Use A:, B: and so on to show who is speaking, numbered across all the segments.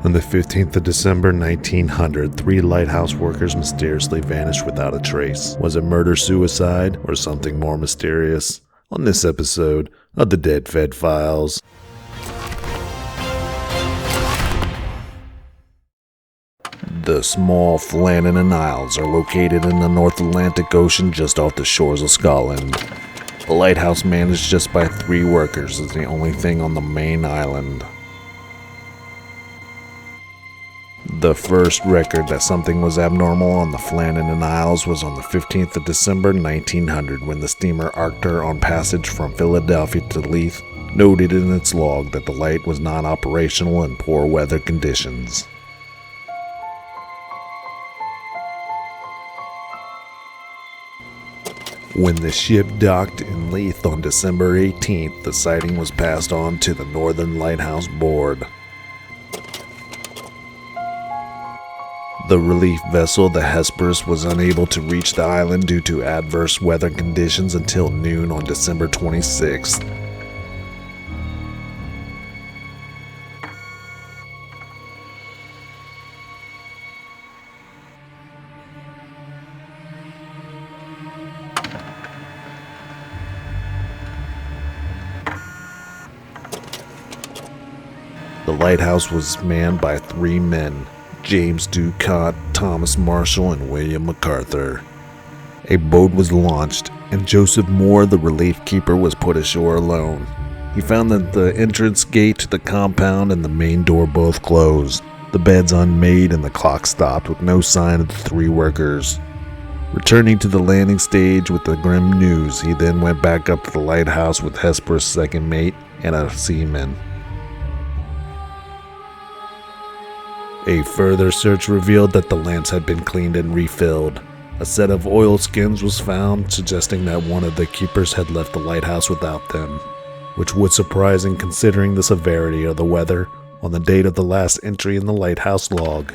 A: On the 15th of December 1900, 3 lighthouse workers mysteriously vanished without a trace. Was it murder-suicide or something more mysterious? On this episode of the Dead Fed Files. The small Flannan Isles are located in the North Atlantic Ocean just off the shores of Scotland. The lighthouse managed just by 3 workers is the only thing on the main island. The first record that something was abnormal on the Flannan Isles was on the 15th of December 1900 when the steamer Arctur on passage from Philadelphia to Leith noted in its log that the light was non-operational in poor weather conditions. When the ship docked in Leith on December 18th, the sighting was passed on to the Northern Lighthouse Board. The relief vessel, the Hesperus, was unable to reach the island due to adverse weather conditions until noon on December 26th. The lighthouse was manned by 3 men, James Ducat, Thomas Marshall, and William MacArthur. A boat was launched, and Joseph Moore, the relief keeper, was put ashore alone. He found that the entrance gate to the compound and the main door both closed, the beds unmade, and the clock stopped with no sign of the 3 workers. Returning to the landing stage with the grim news, he then went back up to the lighthouse with Hesperus' second mate and a seaman. A further search revealed that the lamps had been cleaned and refilled. A set of oilskins was found, suggesting that one of the keepers had left the lighthouse without them, which was surprising considering the severity of the weather on the date of the last entry in the lighthouse log.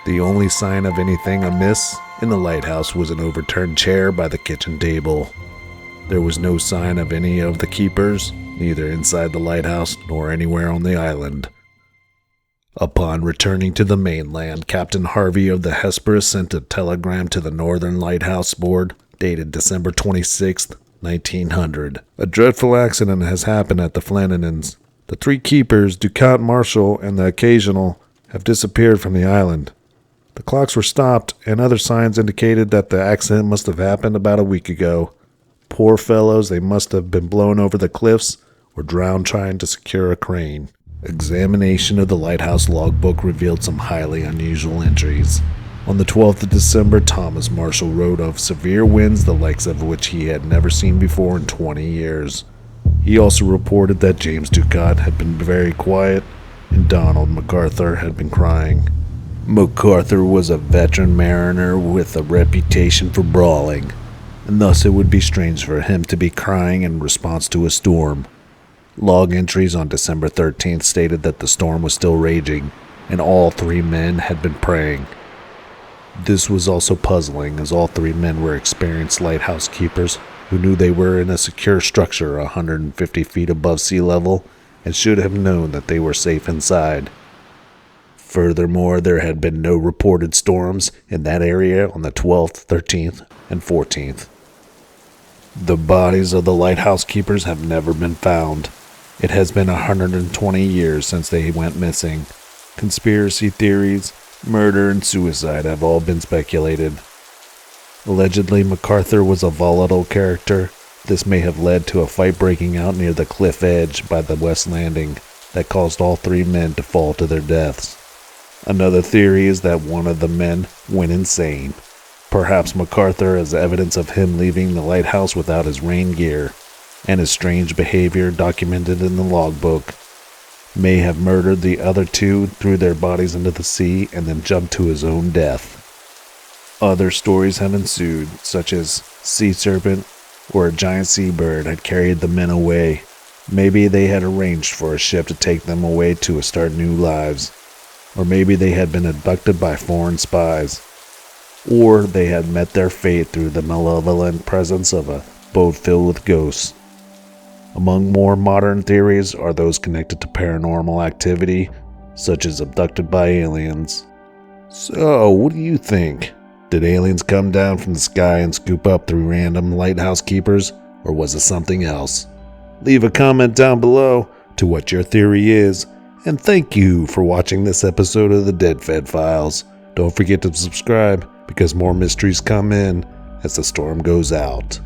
A: The only sign of anything amiss in the lighthouse was an overturned chair by the kitchen table. There was no sign of any of the keepers, neither inside the lighthouse nor anywhere on the island. Upon returning to the mainland, Captain Harvey of the Hesperus sent a telegram to the Northern Lighthouse Board, dated December 26, 1900. A dreadful accident has happened at the Flannans. The 3 keepers, Ducat, Marshall, and the Occasional, have disappeared from the island. The clocks were stopped, and other signs indicated that the accident must have happened about a week ago. Poor fellows, they must have been blown over the cliffs or drowned trying to secure a crane. Examination of the lighthouse logbook revealed some highly unusual entries. On the 12th of December, Thomas Marshall wrote of severe winds the likes of which he had never seen before in 20 years. He also reported that James Ducat had been very quiet and Donald MacArthur had been crying. MacArthur was a veteran mariner with a reputation for brawling, and thus it would be strange for him to be crying in response to a storm. Log entries on December 13th stated that the storm was still raging, and all 3 men had been praying. This was also puzzling, as all 3 men were experienced lighthouse keepers who knew they were in a secure structure 150 feet above sea level and should have known that they were safe inside. Furthermore, there had been no reported storms in that area on the 12th, 13th, and 14th. The bodies of the lighthouse keepers have never been found. It has been 120 years since they went missing. Conspiracy theories, murder, and suicide have all been speculated. Allegedly, MacArthur was a volatile character. This may have led to a fight breaking out near the cliff edge by the west landing that caused all 3 men to fall to their deaths. Another theory is that one of the men went insane. Perhaps MacArthur, as evidence of him leaving the lighthouse without his rain gear, and his strange behavior documented in the logbook, may have murdered the other 2, threw their bodies into the sea, and then jumped to his own death. Other stories have ensued, such as sea serpent or a giant seabird had carried the men away. Maybe they had arranged for a ship to take them away to start new lives, or maybe they had been abducted by foreign spies, or they had met their fate through the malevolent presence of a boat filled with ghosts. Among more modern theories are those connected to paranormal activity, such as abducted by aliens. So, what do you think? Did aliens come down from the sky and scoop up through random lighthouse keepers, or was it something else? Leave a comment down below to what your theory is, and thank you for watching this episode of the Dead Fed Files. Don't forget to subscribe because more mysteries come in as the storm goes out.